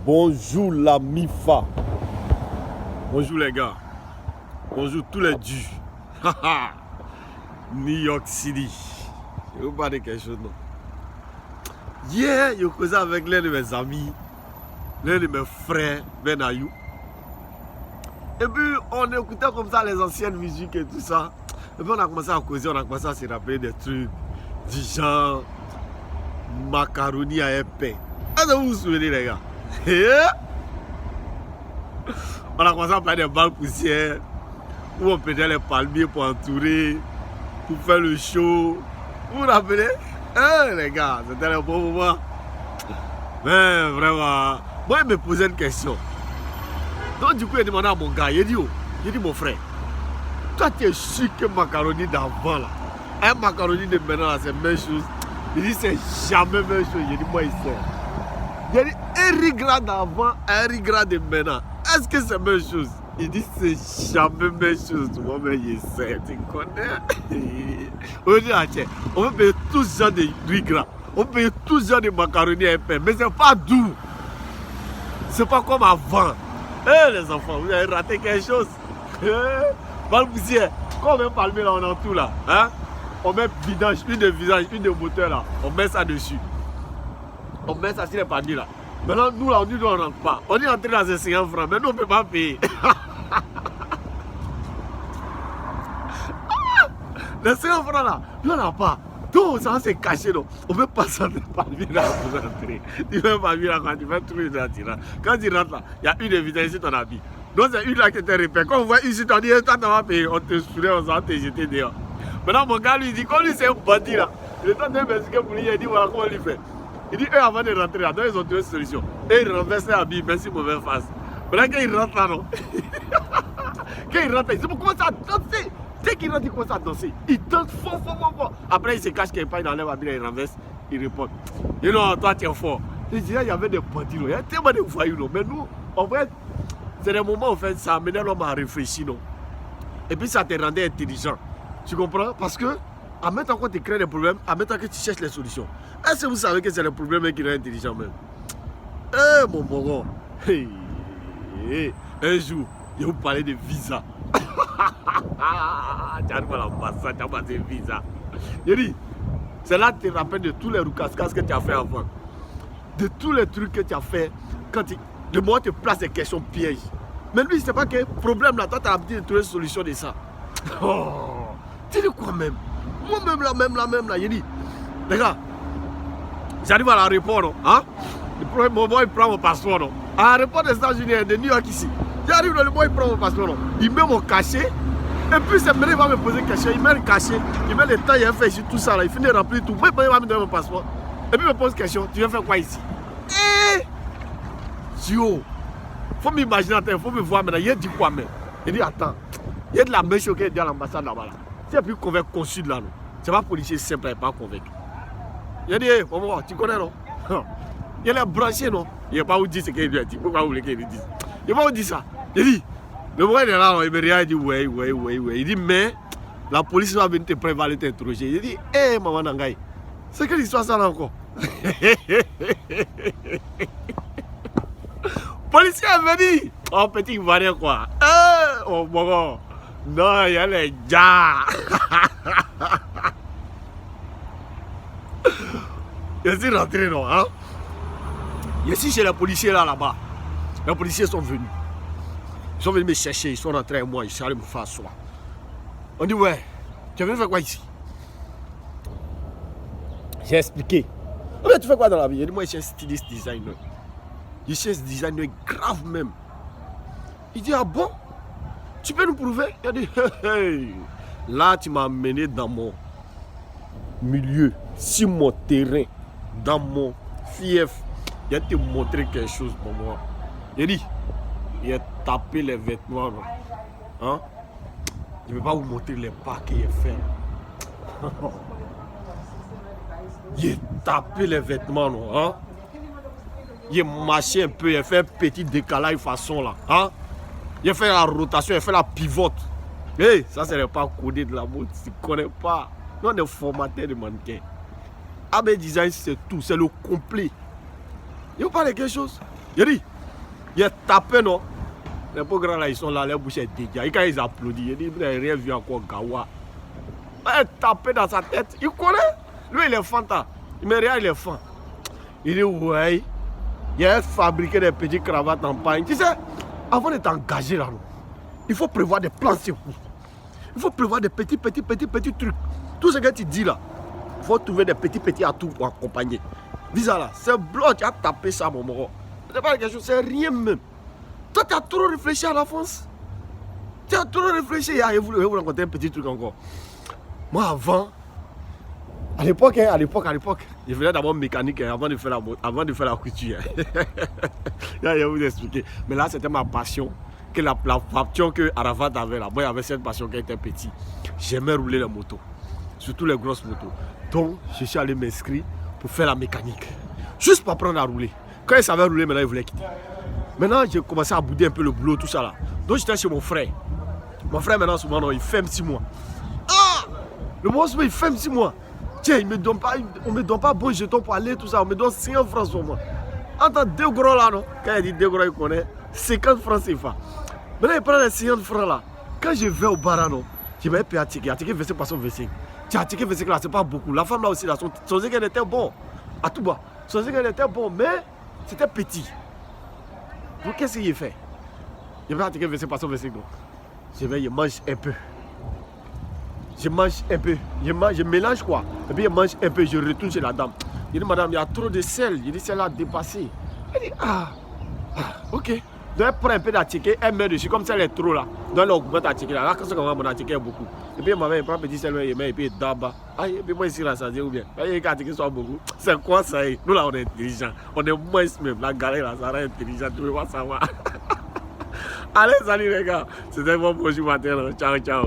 Bonjour la MIFA. Bonjour les gars. Bonjour tous les dieux. New York City. Je vais vous parler de quelque chose, non? Hier, je causais avec l'un de mes amis, l'un de mes frères, Ben Ayou. Et puis, on écoutait comme ça les anciennes musiques et tout ça. Et puis, on a commencé à causer, on a commencé à se rappeler des trucs du genre macaroni à épais. Est-ce que vous vous souvenez, les gars? On a commencé à parler des balles poussières, où on prenait les palmiers pour entourer, pour faire le show. Vous vous rappelez? Hein, les gars, c'était le bon moment. Mais vraiment, moi, il me posait une question. Donc, du coup, il demandé à mon gars, il dit, mon frère, toi, tu es sûr que macaroni d'avant, là, un macaroni de maintenant, là, c'est la même chose. Il dit, c'est jamais la même chose. Il dit, moi, il sait. Il dit, un riz gras d'avant, un riz gras de maintenant. Est-ce que c'est la même chose? Il dit, c'est jamais la même chose. Moi, mais il sait, tu connais. On dit, tiens, on peut payer tous ce genre de riz gras. On peut payer tous ce genre de macaroni épais. Mais c'est pas doux. C'est pas comme avant. Les enfants, vous avez raté quelque chose. Balboussière, quand on met palmier là, on entoure là. Hein? On met vidange, une de visage, une de moteur là. On met ça dessus. On met ça sur les palmiers là. Maintenant, nous là, on dit qu'on ne rentre pas. On est entré dans ces 50 francs, mais nous on ne peut pas payer. Les 50 francs là, nous on n'a pas. Donc ça c'est caché non. On ne peut pas sortir par palmier là pour rentrer. Tu fais palmier là quand tu fais tout le temps. Quand tu rentres là, il y a une de visage sur ton habit. Donc c'est une là qui te répète. Quand on voit ici, on dit, toi tu vas payer. On te soulève, on va te jeter dehors. Maintenant mon gars lui dit, comme lui c'est un bandit là. Il est en train de m'expliquer pour lui, il dit voilà comment il fait. Il dit, eux avant de rentrer là, donc ils ont trouvé une solution. Et ils renversent l'habit, merci mauvaise face. Maintenant quand ils rentrent là, non. Quand ils rentrent, ils disent, comment ça danser? Dès qu'ils rentrent, ils commencent à danser. Ils dansent fort. Après, ils se cachent quelque part, ils enlèvent l'habit, ils renversent, ils répondent. Et non, toi tu es fort. Je disais, il y avait des bandits, il y a tellement de voyous, non. Mais nous, en fait, c'est des moments où en fait, ça amenait l'homme à réfléchir, non. Et puis ça te rendait intelligent. Tu comprends? Parce que, en même temps que tu crées des problèmes, en même temps que tu cherches les solutions. Est-ce que vous savez que c'est le problème qui rend intelligent même? Mon bon un jour, je vais vous parler de visa. Tu arrives à l'ambassade, tu as passé visa. Je dis, c'est là que tu te rappelles de tous les roucascas que tu as fait avant. De tous les trucs que tu as fait quand le moment tu te places des questions pièges. Mais lui, c'est pas que problème là, toi tu as l'habitude de trouver une solution de ça. Tu dis quoi même? Moi-même là, je dis, les gars, j'arrive à la répondre, hein? Le premier moment, il prend mon passeport, non? À la réponse des États-Unis, de New York ici. J'arrive dans le moment, il prend mon passeport, non? Il met mon cachet. Et puis, c'est maintenant, il va me poser le cachet. Il met le cachet. Il met le temps, il a fait ici, tout ça, là. Il finit de remplir tout. Il va me donner mon passeport. Et puis, il me pose une question. Tu viens faire quoi ici? Yo! Faut m'imaginer, il faut me voir maintenant. Il dit quoi même? Il dit, attends. Il y a de la même chose qu'il dit à l'ambassade là-bas. Là. C'est plus convaincre consul là, non? C'est pas policier simple, il n'est pas convaincu. Il a dit, hey, maman, tu connais, non? Il est branché, non? Il n'a pas où dire ce qu'il dit. Pourquoi vous voulez qu'il dise? Il n'a pas où dire ça. Il dit, le moment il est là, il me regarde, il dit, ouais. Il dit, mais la police va venir te prévaloir, t'interroger. Il dit, hé, maman Nangaï, c'est quelle histoire ça là encore? Policier est venu. Oh, petit Ivoirien, quoi. Oh, bon. Non, il y a les gars. Je suis rentré, non, hein? Je suis chez les policiers là-bas. Les policiers sont venus. Ils sont venus me chercher, ils sont rentrés avec moi, ils sont allés me faire asseoir. On dit, ouais, tu es venu faire quoi ici? J'ai expliqué. Oh, mais tu fais quoi dans la vie? Il dit, moi, je suis un styliste designer. Je suis un designer grave même. Il dit, ah bon? Tu peux nous prouver? Il a dit, hey. Là, tu m'as amené dans mon milieu, sur mon terrain, dans mon fief. Il a te montré quelque chose pour moi. Il a dit, il a tapé les vêtements. Hein? Je ne vais pas vous montrer les pas qu'il a fait. Il a tapé les vêtements. Hein? Il a marché un peu, il a fait un petit décalage façon là. Hein? Il a fait la rotation, il a fait la pivote. Hey, ça, ce n'est pas codé de la mode, tu ne connais pas. Nous, on est formateur de mannequin. AB Design, c'est tout, c'est le complet. Il vous parle de quelque chose. Il dit, Il est tapé, non? Les pauvres grands là, ils sont là, leur bouche est dégueu. Et quand ils applaudissent, ils disent, vous n'avez rien vu encore, Gawa. Il est tapé dans sa tête. Il connaît. Lui, il est fanta. Mais regarde, il est fan. Il dit, ouais, il a fabriqué des petites cravates en paille. Tu sais, avant d'être engagé là, non, il faut prévoir des plans sur vous. Il faut prévoir des petits trucs. Tout ce que tu dis là, il faut trouver des petits atouts pour accompagner. Dis ça là, c'est bloc, tu as tapé ça, mon moro. C'est pas quelque chose, c'est rien même. Toi, tu as trop réfléchi à la France. Tu as trop réfléchi. Je vais vous raconter un petit truc encore. Moi, avant, à l'époque, je faisais d'abord mécanique avant de faire la couture. Je vais vous expliquer. Mais là, c'était ma passion. La passion que Arafat avait là. Moi, il avait cette passion quand j'étais petit. J'aimais rouler les motos. Surtout les grosses motos. Donc, je suis allé m'inscrire pour faire la mécanique. Juste pour apprendre à rouler. Quand il savait rouler, maintenant, il voulait quitter. Maintenant, j'ai commencé à bouder un peu le boulot, tout ça là. Donc, j'étais chez mon frère. Mon frère, maintenant, souvent, non, il ferme 6 mois. Ah! Le monstre, il ferme 6 mois. Tiens, on ne me donne pas bon jeton pour aller, tout ça. On me donne 50 francs sur moi. Entre deux gros là, non? Quand il dit deux gros, il connaît. 50 francs CFA. Maintenant, il prend les 50 francs là. Quand je vais au bar, non, je vais payer à ticket. À ticket, verser par son verser. Tiens, ticket, verser là, c'est pas beaucoup. La femme là aussi, là, son zégal était bon. À tout bas. Son zégal était bon, mais c'était petit. Donc, qu'est-ce qu'il fait? Je vais à ticket, verser par son verser. Je mange un peu. Je mange un peu. Je mélange quoi. Et puis je mange un peu. Je retourne chez la dame. Je dis, madame, il y a trop de sel. Je dis, celle-là a dépassé. Elle dit, ok. Donc elle prend un peu d'attiqué, elle met dessus, comme ça elle est trop là. Donc elle augmente l'attiqué là. Là, quand on va mon attiqué beaucoup. Et puis ma mère prend un petit sel, elle met et puis d'abord. Et puis moi ici là, ça dit ou bien. Il y a l'attiqué soit beaucoup. C'est quoi ça? Nous là, on est intelligent. On est moins même. La galère là, ça rend intelligent. Tu veux pas savoir. Allez, salut les gars. C'était mon prochain matin. Ciao, ciao.